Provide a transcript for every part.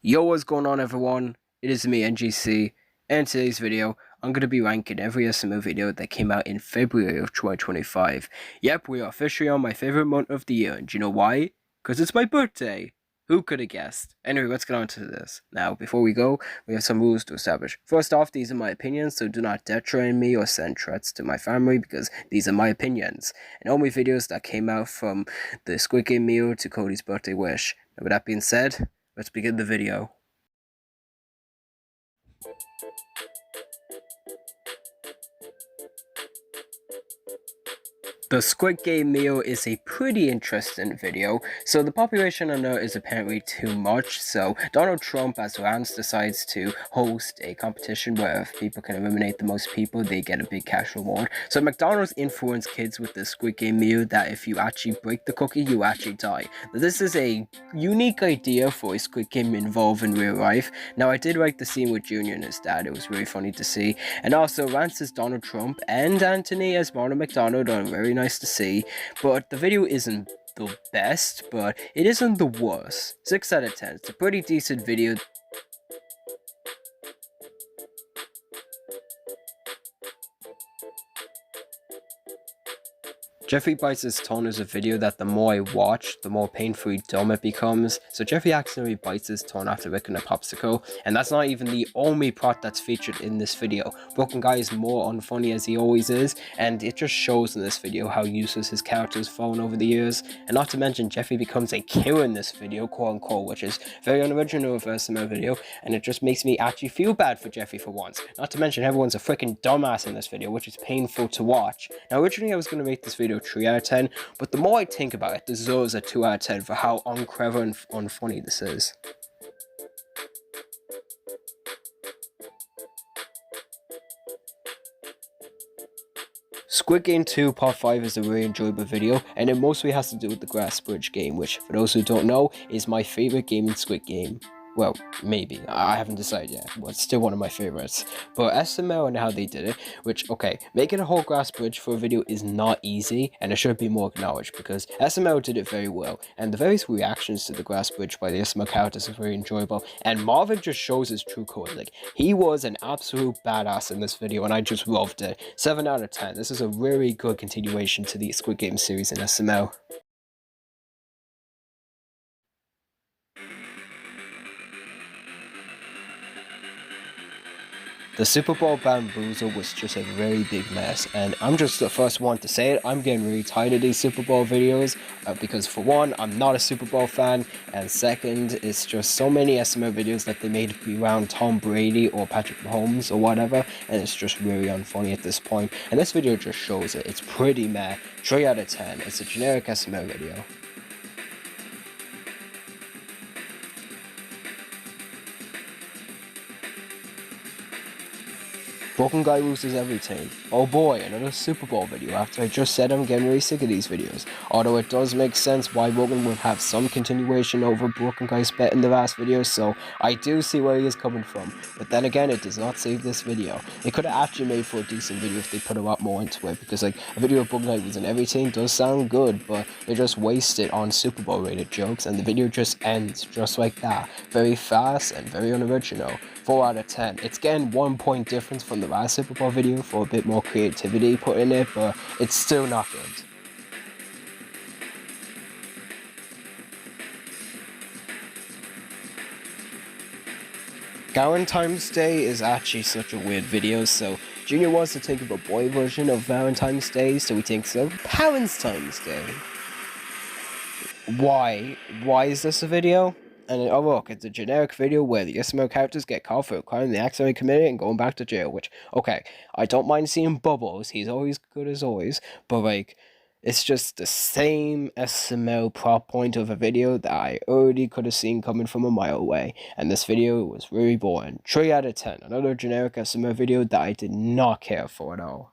Yo, what's going on everyone? It is me, NGC, and in today's video, I'm going to be ranking every SML video that came out in February of 2025. Yep, we are officially on my favorite month of the year, and do you know why? Because it's my birthday! Who could have guessed? Anyway, let's get on to this. Now, before we go, we have some rules to establish. First off, these are my opinions, so do not detrain me or send threats to my family, because these are my opinions. And all my videos that came out from the Squid Game meal to Cody's birthday wish. Now, with that being said, let's begin the video. The Squid Game meal is a pretty interesting video. So the population on Earth is apparently too much, so Donald Trump as Lance decides to host a competition where if people can eliminate the most people, they get a big cash reward. So McDonald's influenced kids with the Squid Game meal that if you actually break the cookie, you actually die. Now, this is a unique idea for a Squid Game involved in real life. Now, I did like the scene with Junior and his dad. It was really funny to see. And also, Lance as Donald Trump and Anthony as Ronald McDonald are very nice to see, but the video isn't the best, but it isn't the worst. 6 out of 10. It's a pretty decent video. Jeffy bites his tongue is a video that the more I watch, the more painfully dumb it becomes. So Jeffy accidentally bites his tongue after licking a popsicle, and that's not even the only plot that's featured in this video. Brookyln guy is more unfunny as he always is, and it just shows in this video how useless his character has fallen over the years. And not to mention, Jeffy becomes a killer in this video, quote unquote, which is very unoriginal of an SML video, and it just makes me actually feel bad for Jeffy for once. Not to mention, everyone's a freaking dumbass in this video, which is painful to watch. Now, originally I was going to make this video 3 out of 10, but the more I think about it, it deserves a 2 out of 10 for how unclever and unfunny this is. Squid Game 2 Part 5 is a really enjoyable video, and it mostly has to do with the grass bridge game, which, for those who don't know, is my favorite game in Squid Game. Well, maybe. I haven't decided yet, but it's still one of my favorites. But SML and how they did it, which, okay, making a whole grass bridge for a video is not easy, and it should be more acknowledged, because SML did it very well, and the various reactions to the grass bridge by the SML characters are very enjoyable, and Marvin just shows his true color. Like, he was an absolute badass in this video, and I just loved it. 7 out of 10. This is a really good continuation to the Squid Game series in SML. The Super Bowl Bamboozle was just a very big mess, and I'm just the first one to say it. I'm getting really tired of these Super Bowl videos because, for one, I'm not a Super Bowl fan, and second, it's just so many SML videos that they made around Tom Brady or Patrick Mahomes or whatever, and it's just really unfunny at this point. And this video just shows it. It's pretty meh. 3 out of 10. It's a generic SML video. Brookyln guy loses everything. Oh boy, another Super Bowl video after I just said I'm getting really sick of these videos. Although it does make sense why Brookyln would have some continuation over Brookyln guy's bet in the last video, so I do see where he is coming from. But then again, it does not save this video. It could have actually made for a decent video if they put a lot more into it, because like a video of Brookyln guy losing everything does sound good, but they just waste it on Super Bowl rated jokes, and the video just ends just like that. Very fast and very unoriginal. 4 out of 10. It's getting 1 point difference from the last Super Bowl video for a bit more creativity put in it, but it's still not good. Galentime's Day is actually such a weird video, so Junior wants to take up a boy version of Valentine's Day, so he thinks of Valentine's Day. Why? Why is this a video? And oh look, it's a generic video where the SML characters get caught for a crime they accidentally committed and going back to jail, which, okay, I don't mind seeing Bubbles, he's always good as always, but like, it's just the same SML plot point of a video that I already could have seen coming from a mile away, and this video was really boring. 3 out of 10, another generic SML video that I did not care for at all.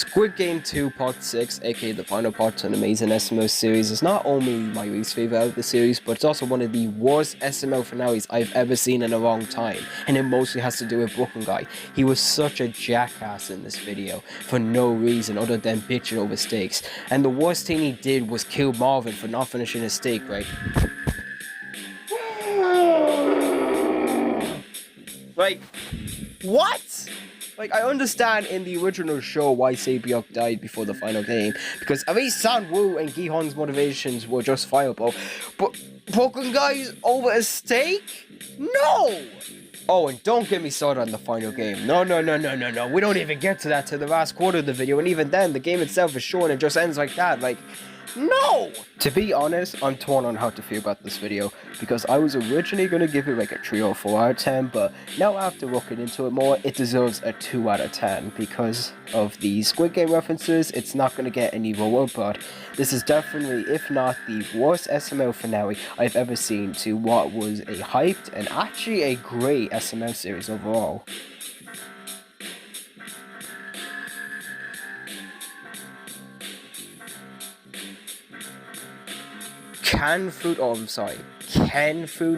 Squid Game 2 Part 6, aka the final part to an amazing SML series, is not only my least favourite out of the series, but it's also one of the worst SML finales I've ever seen in a long time, and it mostly has to do with Brookyln guy. He was such a jackass in this video, for no reason other than bitching over steaks, and the worst thing he did was kill Marvin for not finishing his steak, right? Like, what? Like, I understand in the original show why Sabyok died before the final game, because at least San Woo and Gihon's motivations were justifiable, but Brookyln guys over a steak? No! Oh, and don't get me started on the final game. No. We don't even get to that till the last quarter of the video, and even then, the game itself is short and it just ends like that. Like, no! To be honest, I'm torn on how to feel about this video, because I was originally going to give it like a 3 or 4 out of 10, but now after looking into it more, it deserves a 2 out of 10, because of the Squid Game references. It's not going to get any lower, but this is definitely, if not the worst SML finale I've ever seen to what was a hyped and actually a great SML series overall. Ken Food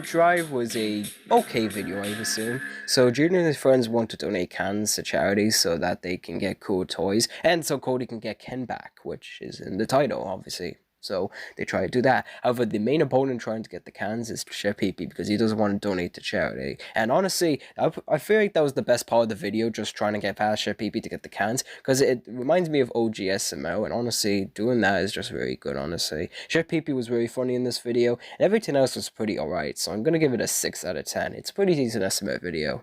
Drive was a okay video, I would assume. So Junior and his friends want to donate cans to charities so that they can get cool toys, and so Cody can get Ken back, which is in the title, obviously. So they try to do that. However, the main opponent trying to get the cans is Jeffy, because he doesn't want to donate to charity. And honestly, I feel like that was the best part of the video, just trying to get past Jeffy to get the cans, because it reminds me of OG SML, and honestly, doing that is just very good, honestly. Jeffy was very funny in this video, and everything else was pretty alright, so I'm going to give it a 6 out of 10. It's a pretty decent SML video.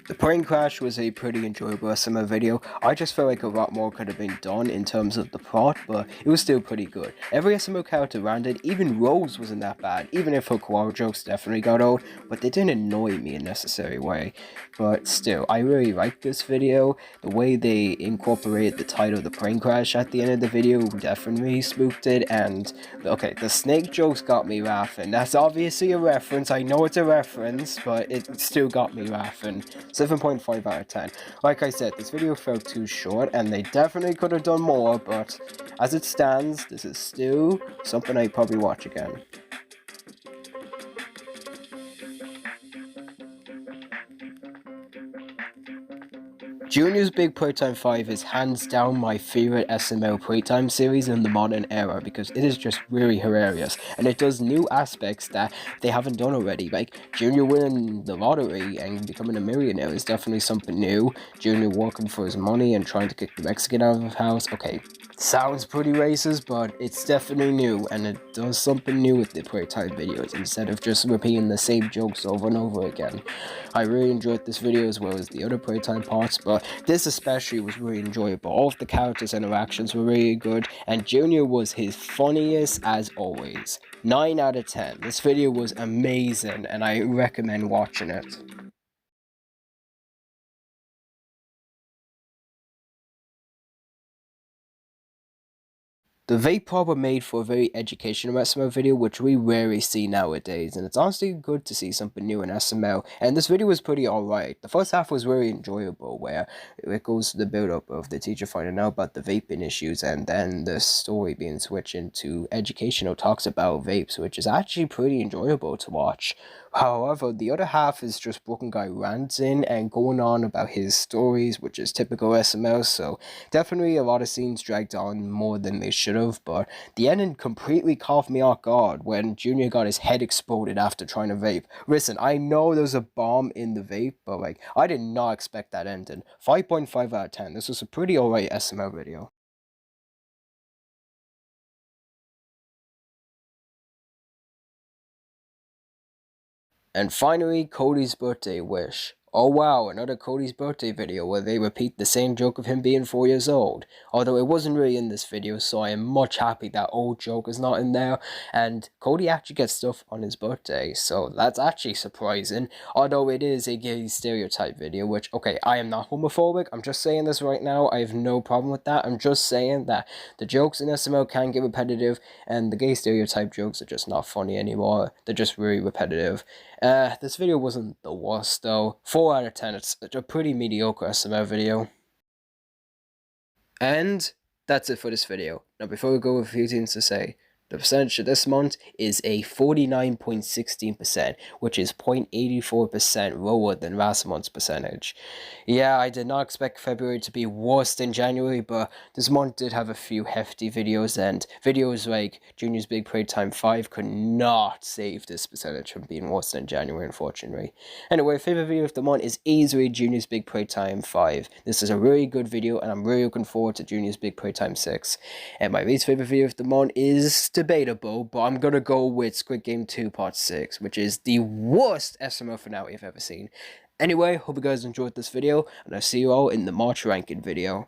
The plane crash was a pretty enjoyable SML video. I just felt like a lot more could have been done in terms of the plot, but it was still pretty good. Every SML character landed, even Rose wasn't that bad, even if her koala jokes definitely got old, but they didn't annoy me in a necessary way. But still, I really liked this video. The way they incorporated the title of the plane crash at the end of the video definitely spooked it, and okay, the snake jokes got me laughing. That's obviously a reference, I know it's a reference, but it still got me laughing. 7.5 out of 10. Like I said, this video felt too short, and they definitely could have done more, but as it stands, this is still something I'd probably watch again. Junior's Big Playtime 5 is hands down my favourite SML Playtime series in the modern era, because it is just really hilarious, and it does new aspects that they haven't done already. Like, Junior winning the lottery and becoming a millionaire is definitely something new. Junior working for his money and trying to kick the Mexican out of his house. Okay, sounds pretty racist, but it's definitely new, and it does something new with the Playtime videos, instead of just repeating the same jokes over and over again. I really enjoyed this video as well as the other Playtime parts, but this especially was really enjoyable. All of the characters' interactions were really good, and Junior was his funniest as always. 9 out of 10. This video was amazing, and I recommend watching it. The Vape Problem made for a very educational SML video, which we rarely see nowadays, and it's honestly good to see something new in SML, and this video was pretty alright. The first half was very enjoyable, where it goes to the build-up of the teacher finding out about the vaping issues, and then the story being switched into educational talks about vapes, which is actually pretty enjoyable to watch. However, the other half is just Brookyln guy ranting and going on about his stories, which is typical SML, so definitely a lot of scenes dragged on more than they should have, but the ending completely caught me off guard when Junior got his head exploded after trying to vape. Listen, I know there's a bomb in the vape, but like, I did not expect that ending. 5.5 out of 10. This was a pretty alright SML video. And finally, Cody's birthday wish. Oh wow, another Cody's birthday video where they repeat the same joke of him being 4 years old. Although it wasn't really in this video, so I am much happy that old joke is not in there. And Cody actually gets stuff on his birthday, so that's actually surprising. Although it is a gay stereotype video, which, okay, I am not homophobic. I'm just saying this right now. I have no problem with that. I'm just saying that the jokes in SML can get repetitive, and the gay stereotype jokes are just not funny anymore. They're just really repetitive. This video wasn't the worst though. 4 out of 10, it's a pretty mediocre SML video. And that's it for this video. Now before we go with a few things to say, the percentage of this month is a 49.16%, which is 0.84% lower than last month's percentage. Yeah, I did not expect February to be worse than January, but this month did have a few hefty videos, and videos like Junior's Big Playtime 5 could not save this percentage from being worse than January, unfortunately. Anyway, favorite video of the month is easily Junior's Big Playtime 5. This is a really good video, and I'm really looking forward to Junior's Big Playtime 6. And my least favorite video of the month is debatable, but I'm gonna go with Squid Game 2 Part 6, which is the worst SML finale I've ever seen. Anyway, hope you guys enjoyed this video, and I'll see you all in the March ranking video.